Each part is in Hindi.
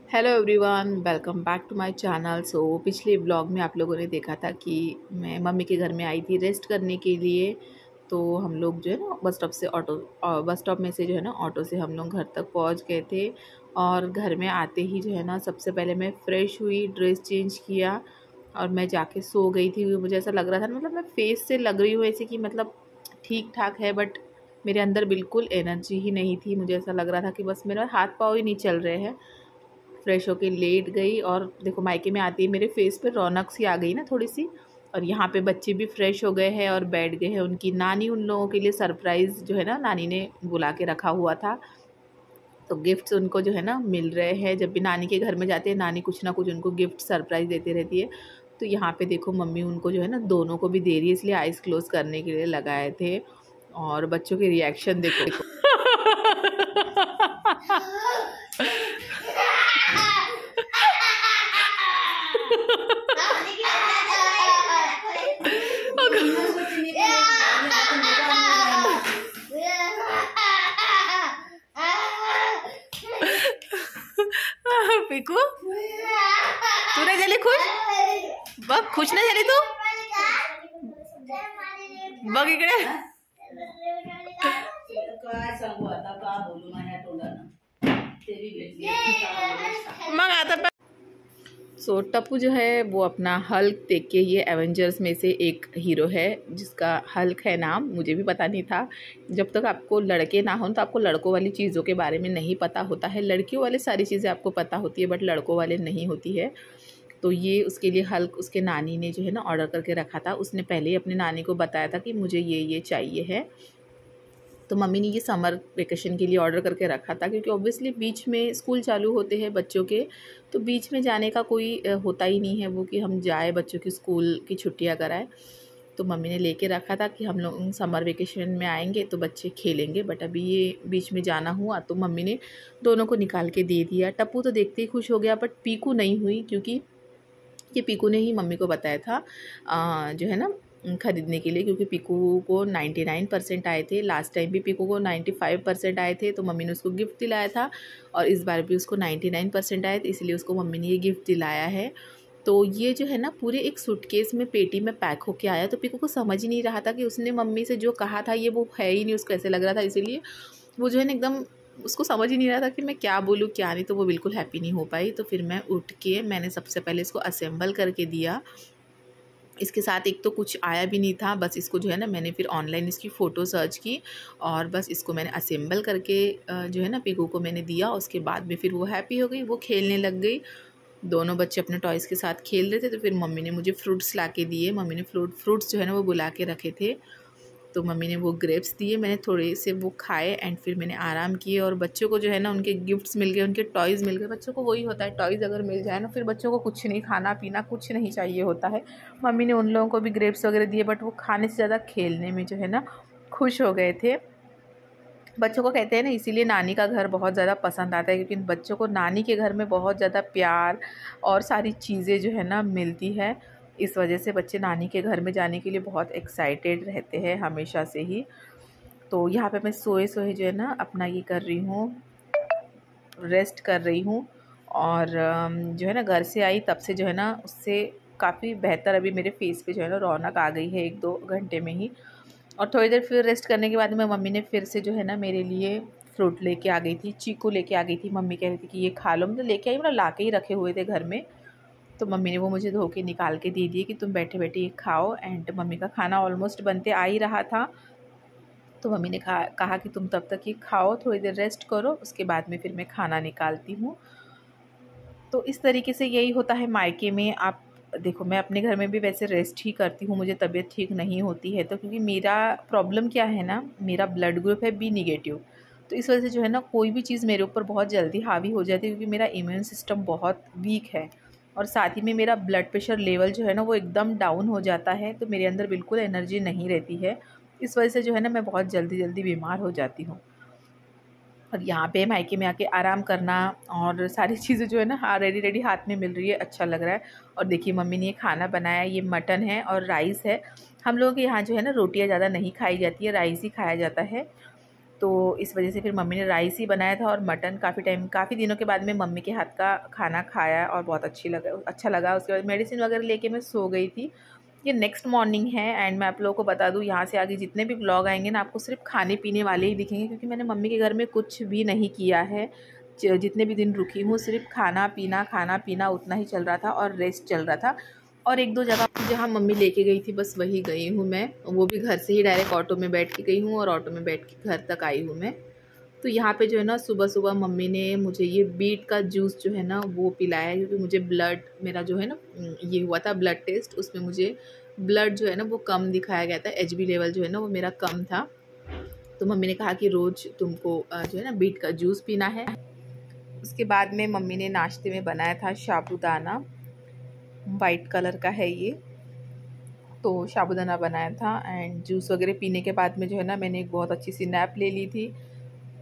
Hello everyone, welcome back to my channel. पिछले ब्लॉग में आप लोगों ने देखा था कि मैं मम्मी के घर में आई थी रेस्ट करने के लिए। तो हम लोग जो है ना बस स्टॉप में से जो है ना ऑटो से हम लोग घर तक पहुंच गए थे। और घर में आते ही जो है ना सबसे पहले मैं फ़्रेश हुई, ड्रेस चेंज किया और मैं जाके सो गई थी। मुझे ऐसा लग रहा था, मतलब मैं फेस से लग रही हूँ ऐसे कि मतलब ठीक ठाक है, बट मेरे अंदर बिल्कुल एनर्जी ही नहीं थी। मुझे ऐसा लग रहा था कि बस मेरा हाथ पाँव ही नहीं चल रहे हैं। फ्रेश होके लेट गई और देखो मायके में आती है मेरे फेस पे रौनक सी आ गई ना थोड़ी सी। और यहाँ पे बच्चे भी फ्रेश हो गए हैं और बैठ गए हैं। उनकी नानी उन लोगों के लिए सरप्राइज़ जो है ना नानी ने बुला के रखा हुआ था, तो गिफ्ट्स उनको जो है ना मिल रहे हैं। जब भी नानी के घर में जाते हैं नानी कुछ ना कुछ उनको गिफ्ट सरप्राइज़ देती रहती है। तो यहाँ पे देखो मम्मी उनको जो है ना दोनों को भी दे रही है, इसलिए आइज़ क्लोज़ करने के लिए लगाए थे। और बच्चों के रिएक्शन देखो। पिकू तू नाही झाली खुश? बघ खुश नाही झाली तू? बघ इकडे। काय सांगू आता, का बोलू माझ्या तोंडानं ते बी भेटली मग आता सो टप्पू जो है वो अपना हल्क देख के, ये एवेंजर्स में से एक हीरो है जिसका हल्क है नाम, मुझे भी पता नहीं था। जब तक आपको लड़के ना हों तो आपको लड़कों वाली चीज़ों के बारे में नहीं पता होता है। लड़कियों वाले सारी चीज़ें आपको पता होती है बट लड़कों वाले नहीं होती है। तो ये उसके लिए हल्क उसके नानी ने जो है ना ऑर्डर करके रखा था। उसने पहले ही अपनी नानी को बताया था कि मुझे ये चाहिए है। तो मम्मी ने ये समर वेकेशन के लिए ऑर्डर करके रखा था, क्योंकि ऑब्वियसली बीच में स्कूल चालू होते हैं बच्चों के, तो बीच में जाने का कोई होता ही नहीं है वो कि हम जाए बच्चों की स्कूल की छुट्टियां कराएं। तो मम्मी ने लेके रखा था कि हम लोग समर वेकेशन में आएंगे तो बच्चे खेलेंगे, बट अभी ये बीच में जाना हुआ तो मम्मी ने दोनों को निकाल के दे दिया। टप्पू तो देखते ही खुश हो गया, बट पीकू नहीं हुई, क्योंकि ये पीकू ने ही मम्मी को बताया था जो है ना ख़रीदने के लिए, क्योंकि पीकू को 99% आए थे। लास्ट टाइम भी पीकू को 95% आए थे, तो मम्मी ने उसको गिफ्ट दिलाया था। और इस बार भी उसको 99% आए थे, इसलिए उसको मम्मी ने ये गिफ्ट दिलाया है। तो ये जो है ना पूरे एक सूटकेस में पेटी में पैक होके आया। तो पीकू को समझ ही नहीं रहा था कि उसने मम्मी से जो कहा था ये वो है ही नहीं, उसको ऐसे लग रहा था। इसीलिए वो जो है ना एकदम उसको समझ ही नहीं रहा था कि मैं क्या बोलूँ क्या नहीं। तो वो बिल्कुल हैप्पी नहीं हो पाई। तो फिर मैं उठ के मैंने सबसे पहले इसको असेंबल करके दिया। इसके साथ एक तो कुछ आया भी नहीं था, बस इसको जो है ना मैंने फिर ऑनलाइन इसकी फ़ोटो सर्च की और बस इसको मैंने असेंबल करके जो है ना पीकू को मैंने दिया। उसके बाद में फिर वो हैप्पी हो गई, वो खेलने लग गई। दोनों बच्चे अपने टॉयज़ के साथ खेल रहे थे। तो फिर मम्मी ने मुझे फ्रूट्स ला के दिए। मम्मी ने फ्रूट्स जो है ना वो बुला के रखे थे, तो मम्मी ने वो ग्रेप्स दिए, मैंने थोड़े से वो खाए एंड फिर मैंने आराम किए। और बच्चों को जो है ना उनके गिफ्ट्स मिल गए, उनके टॉयज़ मिल गए। बच्चों को वही होता है, टॉयज़ अगर मिल जाए ना फिर बच्चों को कुछ नहीं, खाना पीना कुछ नहीं चाहिए होता है। मम्मी ने उन लोगों को भी ग्रेप्स वगैरह दिए, बट वो खाने से ज़्यादा खेलने में जो है ना खुश हो गए थे। बच्चों को कहते हैं ना इसीलिए नानी का घर बहुत ज़्यादा पसंद आता है, क्योंकि बच्चों को नानी के घर में बहुत ज़्यादा प्यार और सारी चीज़ें जो है ना मिलती है। इस वजह से बच्चे नानी के घर में जाने के लिए बहुत एक्साइटेड रहते हैं हमेशा से ही। तो यहाँ पे मैं सोए सोए जो है ना अपना ये कर रही हूँ, रेस्ट कर रही हूँ। और जो है ना घर से आई तब से जो है ना उससे काफ़ी बेहतर अभी मेरे फेस पे जो है ना रौनक आ गई है 1-2 घंटे में ही। और थोड़ी देर फिर रेस्ट करने के बाद में मम्मी ने फिर से जो है ना मेरे लिए फ्रूट लेके आ गई थी, चीकू लेके आ गई थी। मम्मी कह रही थी कि ये खा लो, मतलब लेके आई, मतलब ला के ही रखे हुए थे घर में। तो मम्मी ने वो मुझे धो के निकाल के दे दिए कि तुम बैठे बैठे ये खाओ। एंड मम्मी का खाना ऑलमोस्ट बनते आ ही रहा था, तो मम्मी ने कहा कि तुम तब तक ये खाओ, थोड़ी देर रेस्ट करो, उसके बाद में फिर मैं खाना निकालती हूँ। तो इस तरीके से यही होता है मायके में। आप देखो मैं अपने घर में भी वैसे रेस्ट ही करती हूँ, मुझे तबीयत ठीक नहीं होती है तो, क्योंकि मेरा प्रॉब्लम क्या है ना, मेरा ब्लड ग्रुप है बी निगेटिव। तो इस वजह से जो है ना कोई भी चीज़ मेरे ऊपर बहुत जल्दी हावी हो जाती है, क्योंकि मेरा इम्यून सिस्टम बहुत वीक है। और साथ ही में मेरा ब्लड प्रेशर लेवल जो है ना वो एकदम डाउन हो जाता है, तो मेरे अंदर बिल्कुल एनर्जी नहीं रहती है। इस वजह से जो है ना मैं बहुत जल्दी जल्दी बीमार हो जाती हूँ। और यहाँ पे मायके में आके आराम करना और सारी चीज़ें जो है ना हाँ रेडी हाथ में मिल रही है, अच्छा लग रहा है। और देखिए मम्मी ने ये खाना बनाया, ये मटन है और राइस है। हम लोगों के यहाँ जो है ना रोटियाँ ज़्यादा नहीं खाई जाती है, राइस ही खाया जाता है। तो इस वजह से फिर मम्मी ने राइस ही बनाया था और मटन। काफ़ी दिनों के बाद में मम्मी के हाथ का खाना खाया और बहुत अच्छा लगा। उसके बाद मेडिसिन वगैरह लेके मैं सो गई थी। ये नेक्स्ट मॉर्निंग है एंड मैं आप लोगों को बता दूँ, यहाँ से आगे जितने भी ब्लॉग आएंगे ना, आपको सिर्फ खाने पीने वाले ही दिखेंगे, क्योंकि मैंने मम्मी के घर में कुछ भी नहीं किया है। जितने भी दिन रुकी हूँ सिर्फ खाना पीना उतना ही चल रहा था और रेस्ट चल रहा था। और एक दो जगह जहाँ मम्मी लेके गई थी बस वही गई हूँ मैं, वो भी घर से ही डायरेक्ट ऑटो में बैठ के गई हूँ और ऑटो में बैठ के घर तक आई हूँ मैं। तो यहाँ पे जो है ना सुबह सुबह मम्मी ने मुझे ये बीट का जूस जो है ना वो पिलाया, क्योंकि मुझे ब्लड मेरा जो है ना ये हुआ था ब्लड टेस्ट, उसमें मुझे ब्लड जो है ना वो कम दिखाया गया था, HB लेवल जो है ना वो मेरा कम था। तो मम्मी ने कहा कि रोज़ तुमको जो है ना बीट का जूस पीना है। उसके बाद में मम्मी ने नाश्ते में बनाया था साबूदाना, वाइट कलर का है ये, तो साबूदाना बनाया था। एंड जूस वगैरह पीने के बाद में जो है ना मैंने एक बहुत अच्छी सी नैप ले ली थी।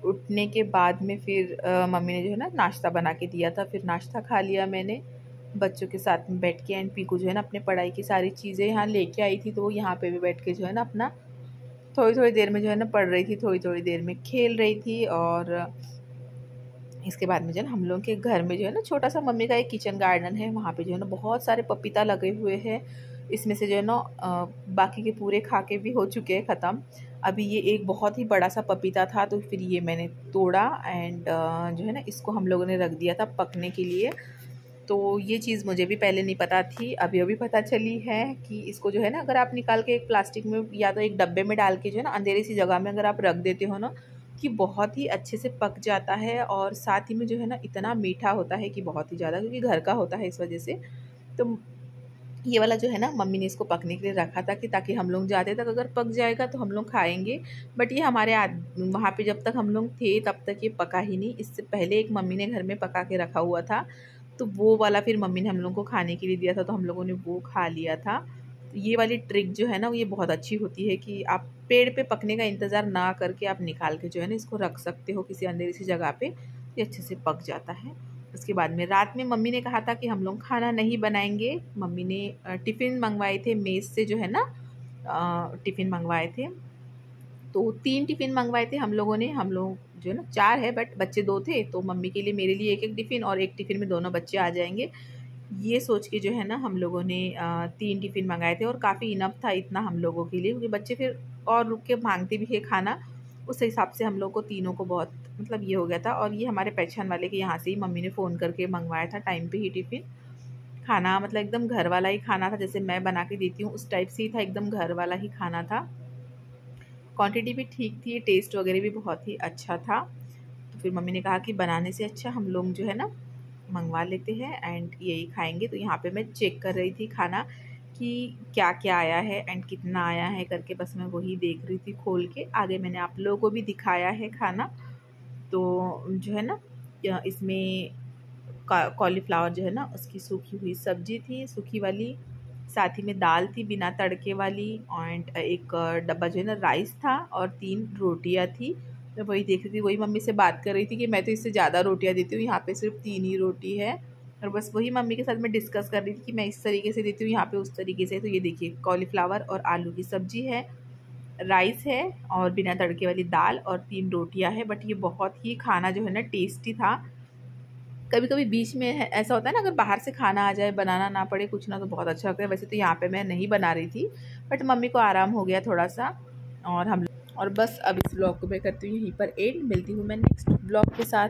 उठने के बाद में फिर मम्मी ने जो है ना नाश्ता बना के दिया था, फिर नाश्ता खा लिया मैंने बच्चों के साथ में बैठ के। एंड पीकू जो है ना अपने पढ़ाई की सारी चीज़ें यहाँ लेके आई थी, तो वो यहाँ पे भी बैठ के जो है ना अपना थोड़ी देर में जो है ना पढ़ रही थी, थोड़ी देर में खेल रही थी। और इसके बाद में जो है ना हम लोगों के घर में जो है ना छोटा सा मम्मी का एक किचन गार्डन है, वहाँ पे जो है ना बहुत सारे पपीता लगे हुए हैं। इसमें से जो है ना बाकी के पूरे खा के भी हो चुके हैं ख़त्म। अभी ये एक बहुत ही बड़ा सा पपीता था, तो फिर ये मैंने तोड़ा एंड जो है ना इसको हम लोगों ने रख दिया था पकने के लिए। तो ये चीज़ मुझे भी पहले नहीं पता थी, अभी पता चली है कि इसको जो है ना अगर आप निकाल के एक प्लास्टिक में या तो एक डब्बे में डाल के जो है ना अंधेरी सी जगह में अगर आप रख देते हो ना, कि बहुत ही अच्छे से पक जाता है। और साथ ही में जो है ना इतना मीठा होता है कि बहुत ही ज़्यादा, क्योंकि घर का होता है इस वजह से। तो ये वाला जो है ना मम्मी ने इसको पकने के लिए रखा था कि ताकि हम लोग जाते तक अगर पक जाएगा तो हम लोग खाएंगे। बट ये हमारे वहाँ पे जब तक हम लोग थे तब तक ये पका ही नहीं। इससे पहले एक मम्मी ने घर में पका के रखा हुआ था, तो वो वाला फिर मम्मी ने हम लोग को खाने के लिए दिया था, तो हम लोगों ने वो खा लिया था। तो ये वाली ट्रिक जो है ना ये बहुत अच्छी होती है कि आप पेड़ पे पकने का इंतज़ार ना करके आप निकाल के जो है ना इसको रख सकते हो किसी अंधेरी सी जगह पे, ये अच्छे से पक जाता है। उसके बाद में रात में मम्मी ने कहा था कि हम लोग खाना नहीं बनाएंगे। मम्मी ने टिफ़िन मंगवाए थे मेस से जो है ना, टिफ़िन मंगवाए थे, तो 3 टिफ़िन मंगवाए थे हम लोगों ने। हम लोग जो है ना 4 है बट बच्चे 2 थे, तो मम्मी के लिए मेरे लिए एक टिफ़िन और एक टिफ़िन में दोनों बच्चे आ जाएंगे, ये सोच के जो है ना हम लोगों ने 3 टिफ़िन मंगाए थे। और काफ़ी इनफ था इतना हम लोगों के लिए, क्योंकि बच्चे फिर और रुक के मांगते भी है खाना। उस हिसाब से हम लोग को तीनों को बहुत मतलब ये हो गया था। और ये हमारे पहचान वाले के यहाँ से ही मम्मी ने फ़ोन करके मंगवाया था टाइम पे ही टिफ़िन। खाना मतलब एकदम घर वाला ही खाना था, जैसे मैं बना के देती हूँ उस टाइप से ही था, एकदम घर वाला ही खाना था। क्वांटिटी भी ठीक थी, टेस्ट वगैरह भी बहुत ही अच्छा था। तो फिर मम्मी ने कहा कि बनाने से अच्छा हम लोग जो है ना मंगवा लेते हैं एंड यही खाएंगे। तो यहाँ पे मैं चेक कर रही थी खाना कि क्या क्या आया है एंड कितना आया है करके, बस मैं वही देख रही थी खोल के। आगे मैंने आप लोगों को भी दिखाया है खाना। तो जो है ना इसमें कॉलीफ्लावर जो है ना उसकी सूखी हुई सब्जी थी, सूखी वाली, साथ ही में दाल थी बिना तड़के वाली, एंड एक डब्बा जो है ना राइस था और 3 रोटियां थी। मैं वही देख रही थी, वही मम्मी से बात कर रही थी कि मैं तो इससे ज़्यादा रोटियां देती हूँ, यहाँ पे सिर्फ 3 ही रोटी है। और बस वही मम्मी के साथ मैं डिस्कस कर रही थी कि मैं इस तरीके से देती हूँ, यहाँ पे उस तरीके से। तो ये देखिए कॉलीफ्लावर और आलू की सब्जी है, राइस है और बिना तड़के वाली दाल और 3 रोटियां है। बट ये बहुत ही खाना जो है ना टेस्टी था। कभी कभी बीच में ऐसा होता है ना, अगर बाहर से खाना आ जाए बनाना ना पड़े कुछ ना, तो बहुत अच्छा लगता है। वैसे तो यहाँ पे मैं नहीं बना रही थी, बट मम्मी को आराम हो गया थोड़ा सा। और बस अब इस ब्लॉग को मैं करती हूँ यहीं पर एंड। मिलती हूँ मैं नेक्स्ट ब्लॉग के साथ।